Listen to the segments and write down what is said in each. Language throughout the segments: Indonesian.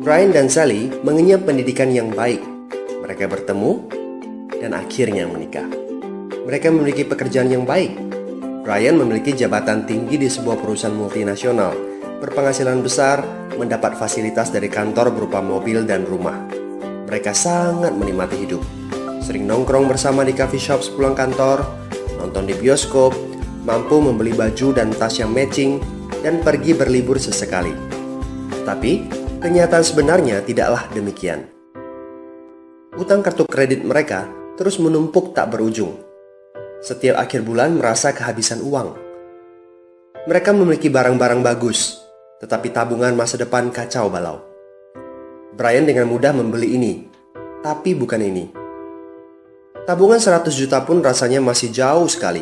Brian dan Sally mengenyam pendidikan yang baik. Mereka bertemu dan akhirnya menikah. Mereka memiliki pekerjaan yang baik. Brian memiliki jabatan tinggi di sebuah perusahaan multinasional, berpenghasilan besar, mendapat fasilitas dari kantor berupa mobil dan rumah. Mereka sangat menikmati hidup. Sering nongkrong bersama di coffee shop sepulang kantor, nonton di bioskop, mampu membeli baju dan tas yang matching, dan pergi berlibur sesekali. Tapi, kenyataan sebenarnya tidaklah demikian. Utang kartu kredit mereka terus menumpuk tak berujung. Setiap akhir bulan merasa kehabisan uang. Mereka memiliki barang-barang bagus, tetapi tabungan masa depan kacau balau. Brian dengan mudah membeli ini, tapi bukan ini. Tabungan 100 juta pun rasanya masih jauh sekali.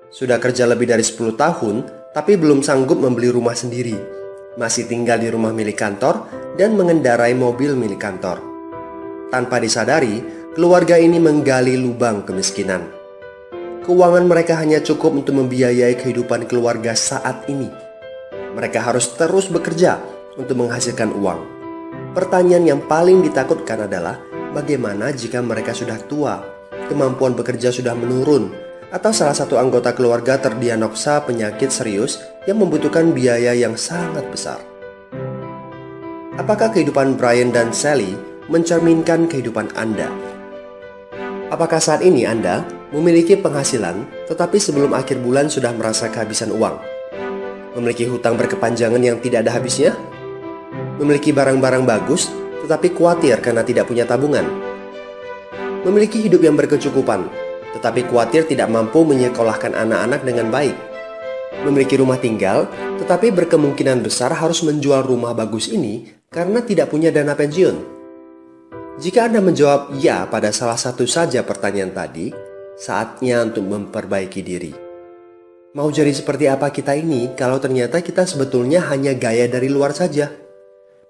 Sudah kerja lebih dari 10 tahun, tapi belum sanggup membeli rumah sendiri. Masih tinggal di rumah milik kantor dan mengendarai mobil milik kantor. Tanpa disadari, keluarga ini menggali lubang kemiskinan. Keuangan mereka hanya cukup untuk membiayai kehidupan keluarga saat ini. Mereka harus terus bekerja untuk menghasilkan uang. Pertanyaan yang paling ditakutkan adalah bagaimana jika mereka sudah tua, kemampuan bekerja sudah menurun, atau salah satu anggota keluarga terdiagnosa penyakit serius yang membutuhkan biaya yang sangat besar. Apakah kehidupan Brian dan Sally mencerminkan kehidupan Anda? Apakah saat ini Anda memiliki penghasilan tetapi sebelum akhir bulan sudah merasa kehabisan uang? Memiliki hutang berkepanjangan yang tidak ada habisnya? Memiliki barang-barang bagus tetapi khawatir karena tidak punya tabungan? Memiliki hidup yang berkecukupan tetapi khawatir tidak mampu menyekolahkan anak-anak dengan baik? Memiliki rumah tinggal tetapi berkemungkinan besar harus menjual rumah bagus ini karena tidak punya dana pensiun? Jika Anda menjawab ya pada salah satu saja pertanyaan tadi, saatnya untuk memperbaiki diri. Mau jadi seperti apa kita ini kalau ternyata kita sebetulnya hanya gaya dari luar saja?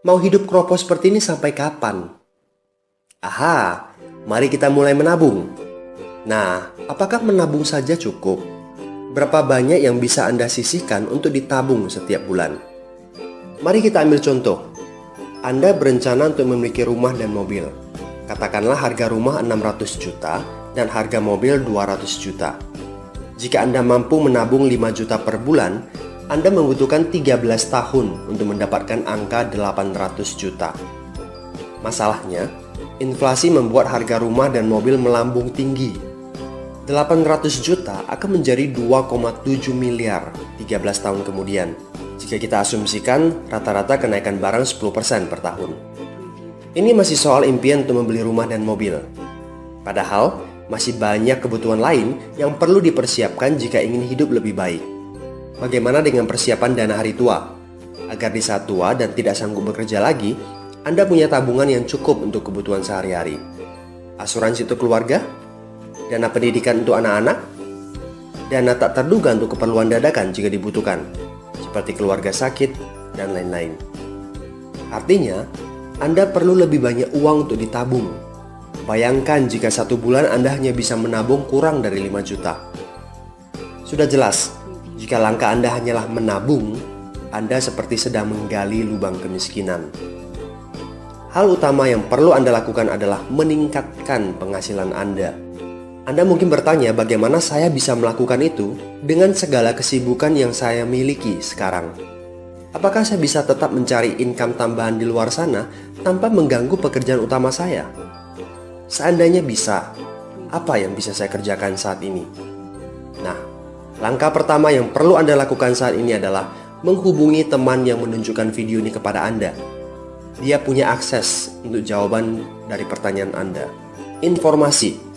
Mau hidup kropos seperti ini sampai kapan? Aha, mari kita mulai menabung. Nah, apakah menabung saja cukup? Berapa banyak yang bisa Anda sisihkan untuk ditabung setiap bulan? Mari kita ambil contoh. Anda berencana untuk memiliki rumah dan mobil. Katakanlah harga rumah 600 juta dan harga mobil 200 juta. Jika Anda mampu menabung 5 juta per bulan, Anda membutuhkan 13 tahun untuk mendapatkan angka 800 juta. Masalahnya, inflasi membuat harga rumah dan mobil melambung tinggi. 800 juta akan menjadi 2,7 miliar 13 tahun kemudian. Jika kita asumsikan rata-rata kenaikan barang 10% per tahun. Ini masih soal impian untuk membeli rumah dan mobil. Padahal, masih banyak kebutuhan lain yang perlu dipersiapkan jika ingin hidup lebih baik. Bagaimana dengan persiapan dana hari tua? Agar di saat tua dan tidak sanggup bekerja lagi, Anda punya tabungan yang cukup untuk kebutuhan sehari-hari. Asuransi untuk keluarga? Dana pendidikan untuk anak-anak? Dana tak terduga untuk keperluan dadakan jika dibutuhkan, seperti keluarga sakit, dan lain-lain. Artinya, Anda perlu lebih banyak uang untuk ditabung. Bayangkan jika satu bulan Anda hanya bisa menabung kurang dari 5 juta. Sudah jelas, jika langkah Anda hanyalah menabung, Anda seperti sedang menggali lubang kemiskinan. Hal utama yang perlu Anda lakukan adalah meningkatkan penghasilan Anda. Anda mungkin bertanya bagaimana saya bisa melakukan itu dengan segala kesibukan yang saya miliki sekarang. Apakah saya bisa tetap mencari income tambahan di luar sana tanpa mengganggu pekerjaan utama saya? Seandainya bisa, apa yang bisa saya kerjakan saat ini? Nah, langkah pertama yang perlu Anda lakukan saat ini adalah menghubungi teman yang menunjukkan video ini kepada Anda. Dia punya akses untuk jawaban dari pertanyaan Anda. Informasi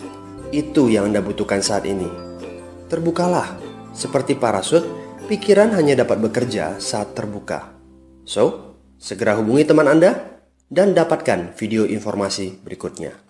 itu yang Anda butuhkan saat ini. Terbukalah, seperti parasut, pikiran hanya dapat bekerja saat terbuka. So, segera hubungi teman Anda dan dapatkan video informasi berikutnya.